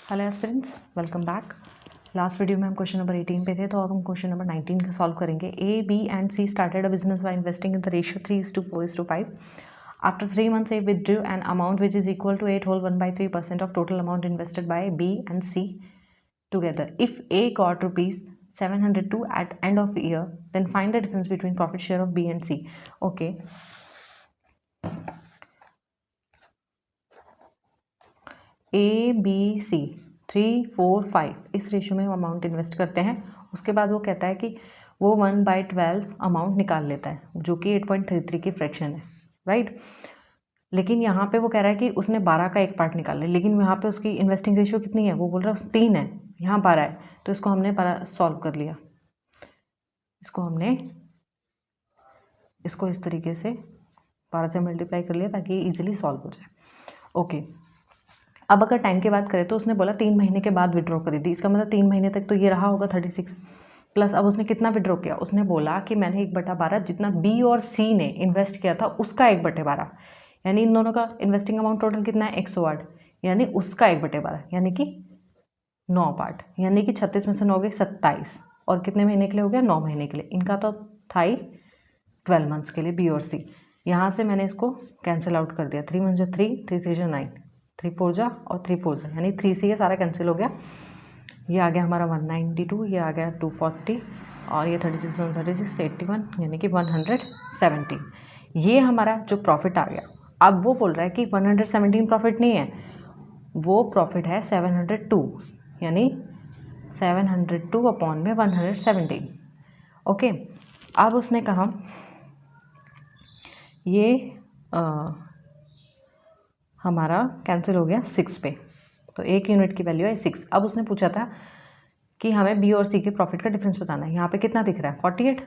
Hello aspirants, welcome back. Last video में हम question number 18 पे थे, तो अब हम क्वेश्चन नंबर 19 का सॉल्व करेंगे। A, B and C started a business by investing in the ratio 3:4:5. After 3 months, A withdrew an amount which is equal to 8 whole 1/3% of total amount invested by B and C together. If A got rupees 702 at end of year, then find the difference between profit share of B and C. Okay. A, B, C 3, 4, 5 इस ratio में हम amount invest करते हैं। उसके बाद वो कहता है कि वो 1/12 अमाउंट निकाल लेता है, जो कि 8.33 की फ्रैक्शन है, राइट। लेकिन यहाँ पे वो कह रहा है कि उसने 12 का एक पार्ट निकाल लिया, लेकिन यहाँ पे उसकी इन्वेस्टिंग रेशियो कितनी है, वो बोल रहा है 3 है, यहाँ 12 है, तो इसको हमने सॉल्व कर लिया। इसको इस तरीके से 12 से मल्टीप्लाई कर लिया ताकि ये ईजिली सॉल्व हो जाए। ओके, अब अगर टाइम की बात करें तो उसने बोला 3 महीने के बाद विड्रॉ करी थी, इसका मतलब 3 महीने तक तो ये रहा होगा 36 प्लस। अब उसने कितना विड्रॉ किया, उसने बोला कि मैंने 1/12 जितना बी और सी ने इन्वेस्ट किया था उसका 1/12, यानी इन दोनों का इन्वेस्टिंग अमाउंट टोटल कितना है 108, यानी उसका 1/12 यानी कि 9 पार्ट, यानी कि 36 में से 9 गए 27, और कितने महीने के लिए हो गया, 9 महीने के लिए। इनका तो था ही 12 मंथ्स के लिए बी और सी। यहाँ से मैंने इसको कैंसिल आउट कर दिया, 3 × 3, 3 × 3 = 9, 3 4 जा और 3 4 जा, यानी 3 से ये सारा कैंसिल हो गया। ये आ गया हमारा 192, ये आ गया 240, और ये 36 36 81, यानी कि 117। ये हमारा जो प्रॉफिट आ गया। अब वो बोल रहा है कि 117 प्रॉफिट नहीं है, वो प्रॉफिट है 702, यानी 702 अपॉन में 117। ओके, अब उसने कहा ये हमारा कैंसिल हो गया 6 पे, तो 1 यूनिट की वैल्यू है 6। अब उसने पूछा था कि हमें बी और सी के प्रॉफिट का डिफरेंस बताना है। यहाँ पे कितना दिख रहा है 48,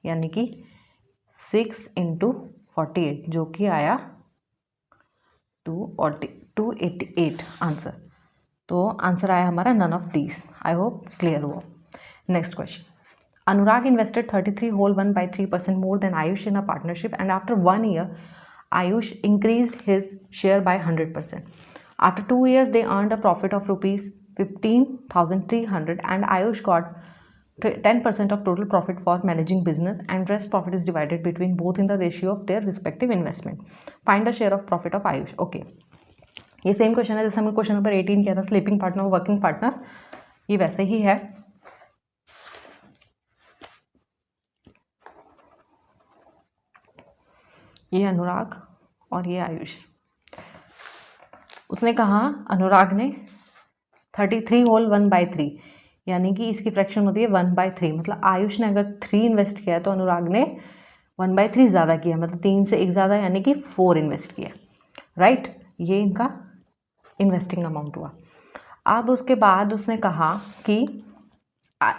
यानी कि 6 × 48, जो कि आया 288 आंसर। तो आंसर आया हमारा none of these. I hope clear हुआ। Next question. Anurag invested 33 whole 1/3% more than Ayush in a partnership, and after 1 year, Ayush increased his share by 100%. After 2 years, they earned a profit of rupees 15,300, and Ayush got 10% of total profit for managing business, and rest profit is divided between both in the ratio of their respective investment. Find the share of profit of Ayush. Okay, ये same question है जैसे हमने question number 18 किया था, sleeping partner working partner, ये वैसे ही है। ये अनुराग और ये आयुष। उसने कहा अनुराग ने 33 होल 1/3, यानी कि इसकी फ्रैक्शन होती है 1/3, मतलब आयुष ने अगर 3 इन्वेस्ट किया है तो अनुराग ने 1/3 ज़्यादा किया, मतलब 3 से 1 ज़्यादा, यानी कि 4 इन्वेस्ट किया, राइट। ये इनका इन्वेस्टिंग अमाउंट हुआ। अब उसके बाद उसने कहा कि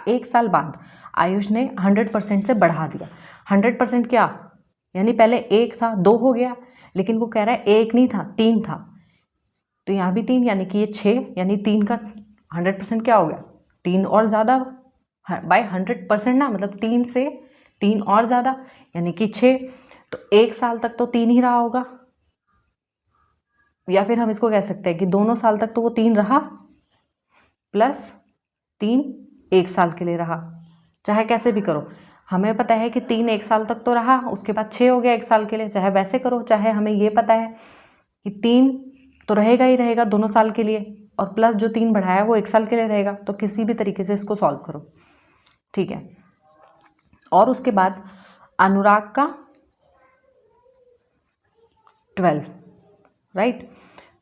1 साल बाद आयुष ने 100% से बढ़ा दिया। 100% क्या, यानी पहले 1 था 2 हो गया, लेकिन वो कह रहा है 1 नहीं था 3 था, तो यहाँ भी 3, यानी कि ये 6, यानी 3 का 100% क्या हो गया, 3 और ज़्यादा बाय 100% ना, मतलब 3 से 3 और ज़्यादा, यानी कि 6। तो 1 साल तक तो 3 ही रहा होगा, या फिर हम इसको कह सकते हैं कि दोनों साल तक तो वो 3 रहा, प्लस 3 1 साल के लिए रहा। चाहे कैसे भी करो, हमें पता है कि 3 1 साल तक तो रहा, उसके बाद 6 हो गया 1 साल के लिए, चाहे वैसे करो, चाहे हमें ये पता है कि 3 तो रहेगा ही रहेगा दोनों साल के लिए, और प्लस जो 3 बढ़ाया वो 1 साल के लिए रहेगा, तो किसी भी तरीके से इसको सॉल्व करो, ठीक है। और उसके बाद अनुराग का 12, राइट।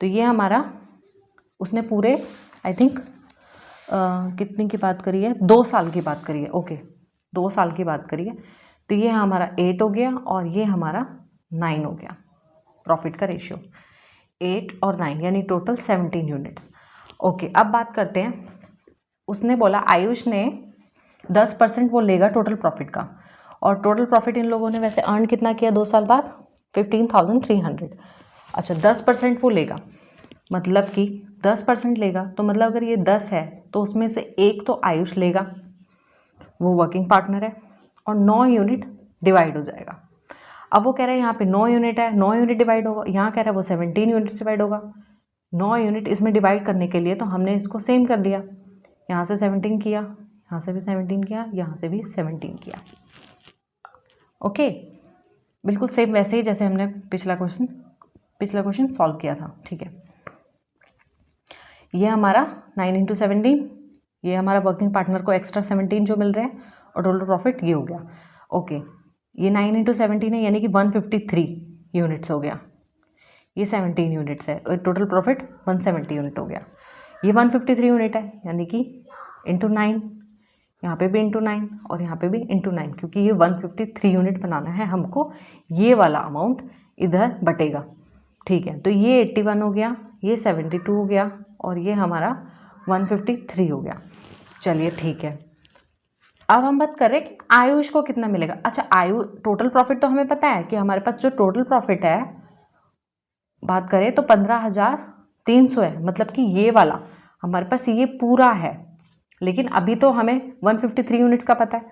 तो ये हमारा उसने पूरे आई थिंक कितनी की बात करी है, 2 साल की बात करी है। ओके, 2 साल की बात करी है, तो ये हमारा 8 हो गया और ये हमारा 9 हो गया। प्रॉफिट का रेशियो 8 और 9, यानी टोटल 17 यूनिट्स। ओके, अब बात करते हैं। उसने बोला आयुष ने 10% वो लेगा टोटल प्रॉफिट का, और टोटल प्रॉफिट इन लोगों ने वैसे अर्न कितना किया 2 साल बाद, 15,300। अच्छा, 10% वो लेगा, मतलब कि 10% लेगा, तो मतलब अगर ये 10 है तो उसमें से 1 तो आयुष लेगा, वो वर्किंग पार्टनर है, और 9 यूनिट डिवाइड हो जाएगा। अब वो कह रहा है यहाँ पे 9 यूनिट है, 9 यूनिट डिवाइड होगा, यहाँ कह रहा है वो 17 यूनिट डिवाइड होगा, 9 यूनिट इसमें डिवाइड करने के लिए तो हमने इसको सेम कर दिया, यहाँ से 17 किया, यहाँ से भी 17 किया, यहाँ से भी 17 किया। ओके, बिल्कुल सेम वैसे ही जैसे हमने पिछला क्वेश्चन सॉल्व किया था। ठीक है, ये हमारा 9 इंटू 17, ये हमारा वर्किंग पार्टनर को एक्स्ट्रा 17 जो मिल रहे हैं और टोटल प्रॉफिट ये हो गया। ओके, ये 9 इंटू 17 है यानी कि 153 यूनिट्स हो गया, ये 17 यूनिट्स है और टोटल प्रॉफिट 170 यूनिट हो गया। ये 153 यूनिट है यानी कि इंटू 9, यहाँ पे भी इंटू 9 और यहाँ पे भी इंटू 9, क्योंकि ये 153 यूनिट बनाना है हमको, ये वाला अमाउंट इधर बटेगा। ठीक है, तो ये 81 हो गया, ये 72 हो गया और ये हमारा 153 हो गया। चलिए ठीक है, अब हम बात करें कि आयुष को कितना मिलेगा। अच्छा, टोटल प्रॉफिट तो हमें पता है कि हमारे पास जो टोटल प्रॉफिट है बात करें तो 15,300 है, मतलब कि ये वाला हमारे पास ये पूरा है। लेकिन अभी तो हमें 153 यूनिट का पता है,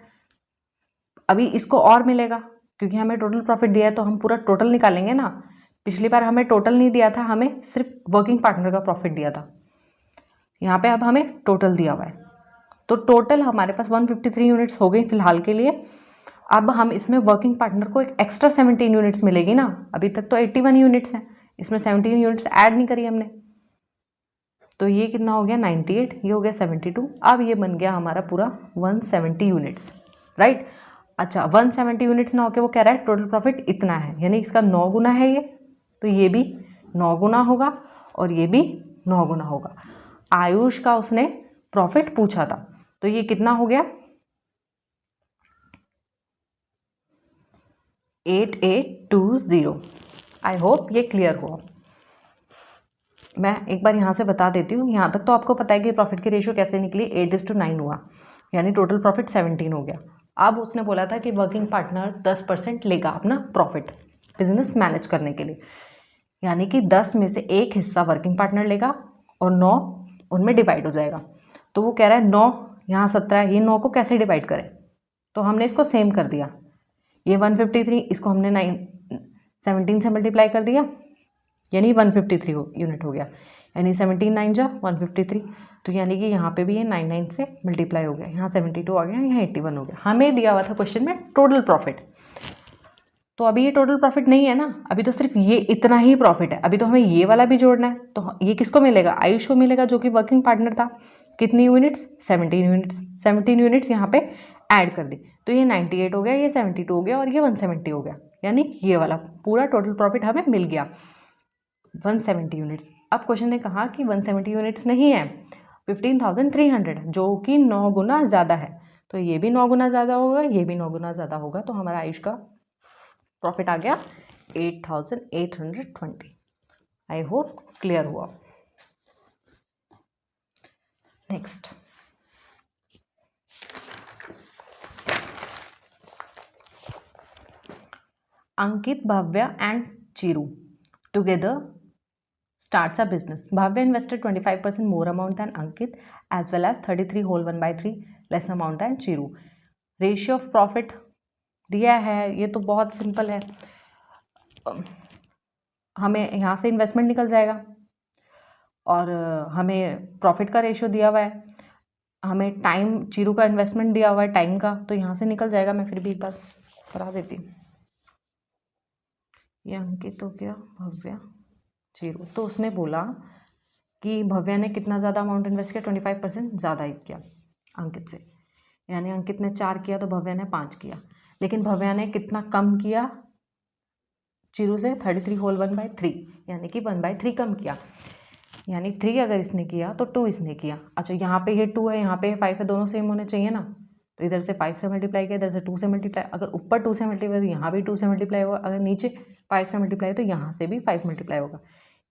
अभी इसको और मिलेगा क्योंकि हमें टोटल प्रॉफिट दिया है तो हम पूरा टोटल निकालेंगे ना। पिछली बार हमें टोटल नहीं दिया था, हमें सिर्फ वर्किंग पार्टनर का प्रॉफिट दिया था। यहाँ पे अब हमें टोटल दिया हुआ है, तो टोटल हमारे पास 153 यूनिट्स हो गई फिलहाल के लिए। अब हम इसमें वर्किंग पार्टनर को एक एक्स्ट्रा 17 यूनिट्स मिलेगी ना, अभी तक तो 81 यूनिट्स हैं, इसमें 17 यूनिट्स ऐड नहीं करी हमने, तो ये कितना हो गया 98, ये हो गया 72। अब ये बन गया हमारा पूरा 170 यूनिट्स, राइट। अच्छा, 170 यूनिट्स ना होकर वो कह रहा है टोटल प्रॉफिट इतना है, यानी इसका 9 गुना है ये, तो ये भी 9 गुना होगा और ये भी 9 गुना होगा। आयुष का उसने प्रॉफिट पूछा था, तो ये कितना हो गया 8820। आई होप ये क्लियर हुआ। मैं एक बार यहाँ से बता देती हूँ, यहाँ तक तो आपको पता है कि प्रॉफिट की रेशियो कैसे निकली, 8:9 हुआ, यानी टोटल प्रॉफिट 17 हो गया। अब उसने बोला था कि वर्किंग पार्टनर 10% लेगा अपना प्रॉफिट बिजनेस मैनेज करने के लिए, यानी कि 10 में से एक हिस्सा वर्किंग पार्टनर लेगा और 9 उनमें डिवाइड हो जाएगा। तो वो कह रहा है 9, यहाँ 17 है, ये 9 को कैसे डिवाइड करें, तो हमने इसको सेम कर दिया। ये 153, इसको हमने 17 से मल्टीप्लाई कर दिया, यानी 153 यूनिट हो गया, यानी 17 9 जा 153, तो यानी कि यहाँ पे भी ये 99 से मल्टीप्लाई हो गया, यहाँ 72 आ गया, यहाँ 81 हो गया। हमें दिया हुआ था क्वेश्चन में टोटल प्रॉफिट, तो अभी ये टोटल प्रॉफिट नहीं है ना, अभी तो सिर्फ ये इतना ही प्रॉफिट है, अभी तो हमें ये वाला भी जोड़ना है। तो ये किसको मिलेगा, आयुष को मिलेगा जो कि वर्किंग पार्टनर था। कितनी यूनिट्स, 17 यूनिट्स, 17 यूनिट्स यहाँ पे ऐड कर दी, तो ये 98 हो गया, ये 72 हो गया और ये 170 हो गया, यानी ये वाला पूरा टोटल प्रॉफिट हमें मिल गया 170 यूनिट्स। अब क्वेश्चन ने कहा कि 170 यूनिट्स नहीं है, 15,300 जो कि 9 गुना ज़्यादा है, तो ये भी 9 गुना ज़्यादा होगा, ये भी 9 गुना ज़्यादा होगा, तो हमारा आयुष का प्रॉफिट आ गया 8,820। आई होप क्लियर हुआ। Next, Ankit, Bhavya and Chiru together starts a business. Bhavya invested 25% more amount than Ankit as well as 33 whole 1/3 less amount than Chiru. Ratio of profit दिया है, ये तो बहुत सिंपल है, हमें यहाँ से इन्वेस्टमेंट निकल जाएगा और हमें प्रॉफिट का रेशियो दिया हुआ है, हमें टाइम, चिरू का इन्वेस्टमेंट दिया हुआ है टाइम का, तो यहाँ से निकल जाएगा। मैं फिर भी एक बार करा देती हूँ, ये अंकित हो गया, भव्या, चिरू। तो उसने बोला कि भव्या ने कितना ज़्यादा अमाउंट इन्वेस्ट किया, 25% ज़्यादा ही किया अंकित से, यानी अंकित ने 4 किया तो भव्या ने 5 किया, लेकिन भव्या ने कितना कम किया चिरू से, 33 होल 1/3, यानी कि 1/3 कम किया, यानी 3 अगर इसने किया तो 2 इसने किया। अच्छा, यहाँ पे ये 2 है, यहाँ पे 5 है, दोनों सेम होने चाहिए ना, तो इधर से 5 से मल्टीप्लाई किया, इधर से 2 से मल्टीप्लाई, अगर ऊपर 2 से मल्टीप्लाई तो यहाँ भी 2 से मल्टीप्लाई होगा, अगर नीचे 5 से मल्टीप्लाई तो यहाँ से भी 5 मल्टीप्लाई होगा,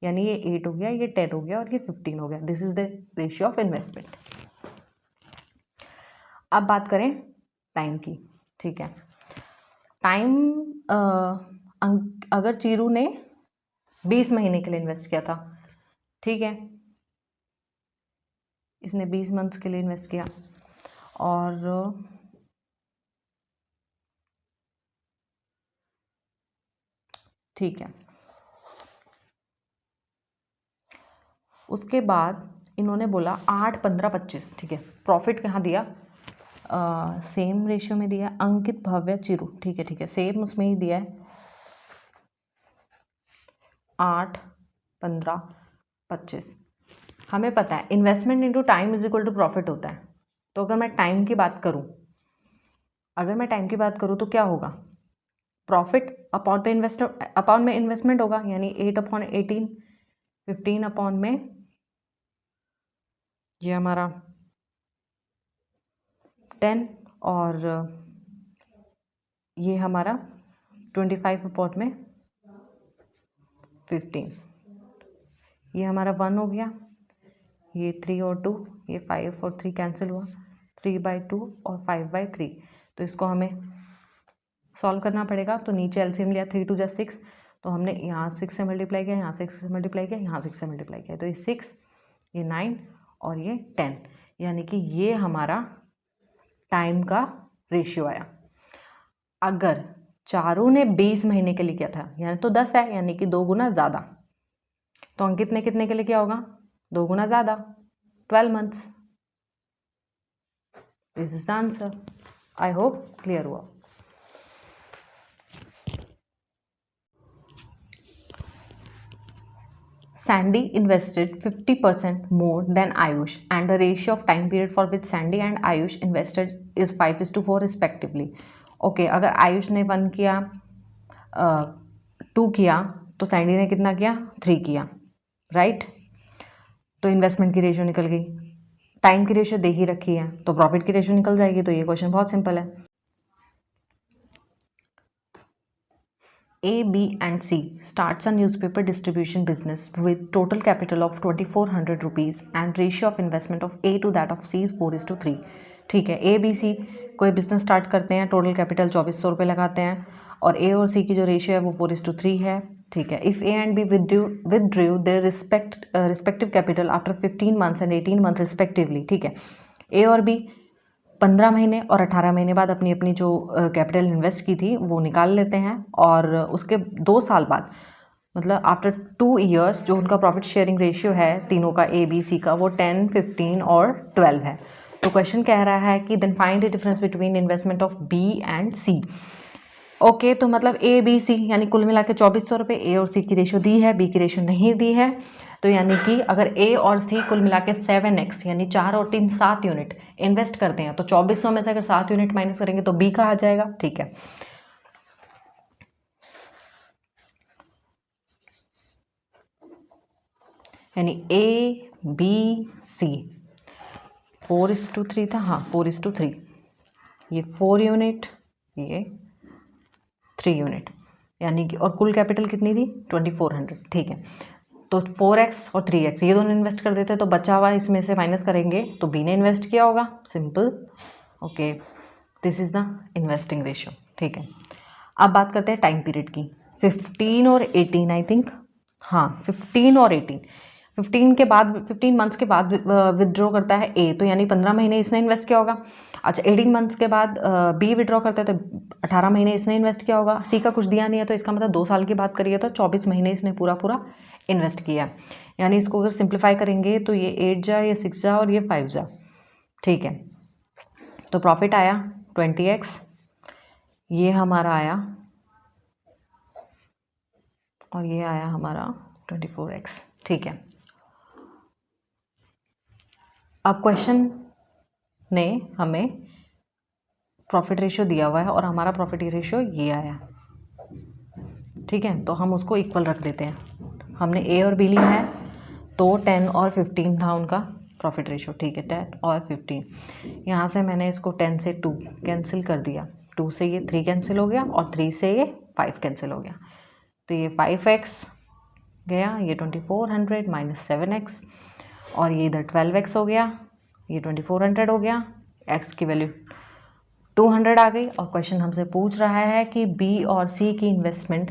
यानी ये 8 हो गया, ये 10 हो गया और ये 15 हो गया। This is the ratio of investment. अब बात करें टाइम की, ठीक है। टाइम, अगर चिरू ने 20 महीने के लिए इन्वेस्ट किया था, ठीक है, इसने 20 मंथ्स के लिए इन्वेस्ट किया और ठीक है, उसके बाद इन्होंने बोला 8, 15, 25, ठीक है। प्रॉफिट कहाँ दिया, सेम रेशियो में दिया, अंकित, भव्य, चिरू, ठीक है, सेम उसमें ही दिया है, 8, 15, 25। हमें पता है investment into time is equal to profit होता है। तो अगर मैं टाइम की बात करूँ तो क्या होगा, प्रॉफिट अपॉन में इन्वेस्टमेंट होगा, यानी 8/18, 15 अपॉन में ये हमारा 10 और ये हमारा 25 अपॉन में 15, ये हमारा 1 हो गया, ये 3 और 2, ये 5 और 3 कैंसिल हुआ, 3/2 और 5/3। तो इसको हमें सॉल्व करना पड़ेगा। तो नीचे एलसीएम लिया, 3 2 6, तो हमने यहाँ 6 से मल्टीप्लाई किया, यहाँ 6 से मल्टीप्लाई किया, यहाँ 6 से मल्टीप्लाई किया, तो ये 6, ये 9 और ये 10, यानी कि ये हमारा टाइम का रेशियो आया। अगर चारों ने 20 महीने के लिए किया था, यानी तो 10 है, यानी कि 2 गुना ज़्यादा। तो अंकित ने कितने के लिए किया होगा, 2 गुना ज़्यादा, 12 months. This is the answer. I hope clear हुआ। Sandy invested 50% more than Ayush, and the ratio of time period for which Sandy and Ayush invested is 5:4 respectively. Okay, अगर आयुष ने 1 किया, 2 किया, तो सैंडी ने कितना किया, 3 किया, राइट। तो इन्वेस्टमेंट की रेशियो निकल गई, टाइम की रेशियो दे ही रखी है, तो प्रॉफिट की रेशियो निकल जाएगी। तो ये क्वेश्चन बहुत सिंपल है। A, B and C starts a newspaper distribution business with total capital of 2400 rupees and ratio of investment of A to that of C is 4:3। ठीक है, A, B, C कोई business start करते हैं, total capital 2400 रुपये लगाते हैं, और A और C की जो रेशियो है वो 4:3 है। ठीक है, if A and B withdrew their respective capital after 15 months and 18 months respectively। ठीक है, A और B 15 महीने और 18 महीने बाद अपनी अपनी जो कैपिटल इन्वेस्ट की थी वो निकाल लेते हैं, और उसके 2 साल बाद, मतलब आफ्टर 2 ईयर्स, जो उनका प्रॉफिट शेयरिंग रेशियो है तीनों का, ए बी सी का, वो 10, 15 और 12 है। तो क्वेश्चन कह रहा है कि then find the difference between investment of B and C. Okay, तो मतलब ए बी सी यानी कुल मिला के 2400 रुपये, ए और सी की रेशियो दी है, बी की रेशियो नहीं दी है। तो यानी कि अगर ए और सी कुल मिला के 7x यानी 4 और 3 7 यूनिट इन्वेस्ट करते हैं, तो 2400 में से अगर 7 यूनिट माइनस करेंगे तो बी का आ जाएगा। ठीक है, यानी ए बी सी 4:3 था, हाँ 4:3, ये 4 यूनिट, ये 3 यूनिट, यानी कि, और कुल कैपिटल कितनी थी 2400। ठीक है, तो 4x और 3x ये दोनों इन्वेस्ट कर देते, तो बचा हुआ इसमें से माइनस करेंगे तो बी ने इन्वेस्ट किया होगा, simple. Okay, this is the investing ratio. ठीक है, अब बात करते हैं टाइम पीरियड की। 15 और 18 आई थिंक, हाँ 15 और 18, 15 के बाद 15 मंथ्स के बाद विदड्रॉ करता है ए, तो यानी 15 महीने इसने इन्वेस्ट किया होगा। अच्छा, 18 मंथ्स के बाद बी विड्रॉ करता है, तो 18 महीने इसने इन्वेस्ट किया होगा। सी का कुछ दिया नहीं है, तो इसका मतलब 2 साल की बात करिए तो 24 महीने इसने पूरा इन्वेस्ट किया। यानी इसको अगर सिंप्लीफाई करेंगे तो ये 8 जा, ये 6 जा और ये 5 जा। ठीक है, तो प्रॉफिट आया 20x, ये हमारा आया, और ये आया हमारा 24x। ठीक है, अब क्वेश्चन ने हमें प्रॉफिट रेशियो दिया हुआ है और हमारा प्रॉफिट रेशियो ये आया। ठीक है, तो हम उसको इक्वल रख देते हैं। हमने ए और बी लिया है, तो 10 और 15 था उनका प्रॉफिट रेशियो। ठीक है, 10 और 15, यहाँ से मैंने इसको 10 से 2 कैंसिल कर दिया, 2 से ये 3 कैंसिल हो गया, और 3 से ये 5 कैंसिल हो गया, तो ये 5x गया, ये 2400 माइनस 7x, और ये इधर 12x हो गया, ये 2400 हो गया, x की वैल्यू 200 आ गई। और क्वेश्चन हमसे पूछ रहा है कि बी और सी की इन्वेस्टमेंट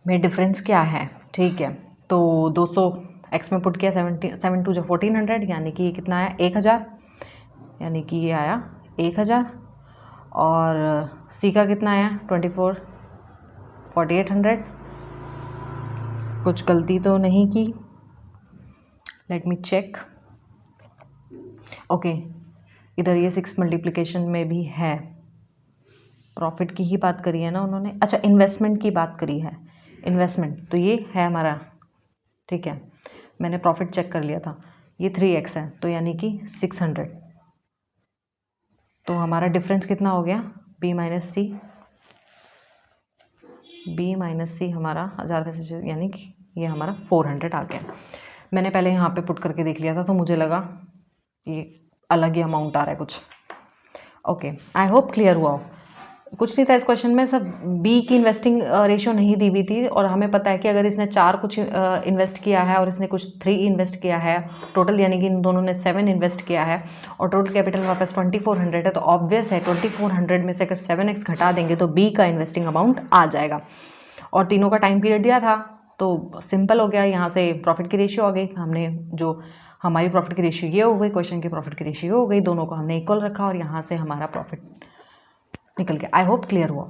में डिफरेंस क्या है। ठीक है, तो 200 x में पुट किया, 7 2 जो 1400, यानी कि ये कितना आया 1000, यानी कि ये आया 1000, और सी का कितना आया 24 4800, कुछ गलती तो नहीं की, लेट मी चेक। ओके, इधर ये 6 मल्टीप्लिकेशन में भी है, प्रॉफिट की ही बात करी है ना उन्होंने, अच्छा इन्वेस्टमेंट की बात करी है, इन्वेस्टमेंट तो ये है हमारा, ठीक है, मैंने प्रॉफिट चेक कर लिया था, ये 3x है तो यानी कि 600, तो हमारा डिफरेंस कितना हो गया, b माइनस सी हमारा 1000 में से, यानी कि ये हमारा 400 आ गया। मैंने पहले यहाँ पे पुट करके देख लिया था तो मुझे लगा ये अलग ही अमाउंट आ रहा है कुछ। ओके, आई होप क्लियर हुआ हो। कुछ नहीं था इस क्वेश्चन में, सब बी की इन्वेस्टिंग रेशियो नहीं दी हुई थी और हमें पता है कि अगर इसने 4 कुछ इन्वेस्ट किया है और इसने कुछ 3 इन्वेस्ट किया है टोटल, यानी कि इन दोनों ने 7 इन्वेस्ट किया है और टोटल कैपिटल हमारे पास 2400 है, तो ऑब्वियस है 2400 में से अगर 7x घटा देंगे तो बी का इन्वेस्टिंग अमाउंट आ जाएगा। और तीनों का टाइम पीरियड दिया था तो सिंपल हो गया, यहाँ से प्रॉफिट की रेशियो आ गई, हमने जो हमारी प्रॉफिट की रेशियो ये हो गई, क्वेश्चन की प्रॉफिट की रेशियो हो गई, दोनों को हमने इक्वल रखा और यहाँ से हमारा प्रॉफिट निकल गया। आई होप क्लियर हुआ।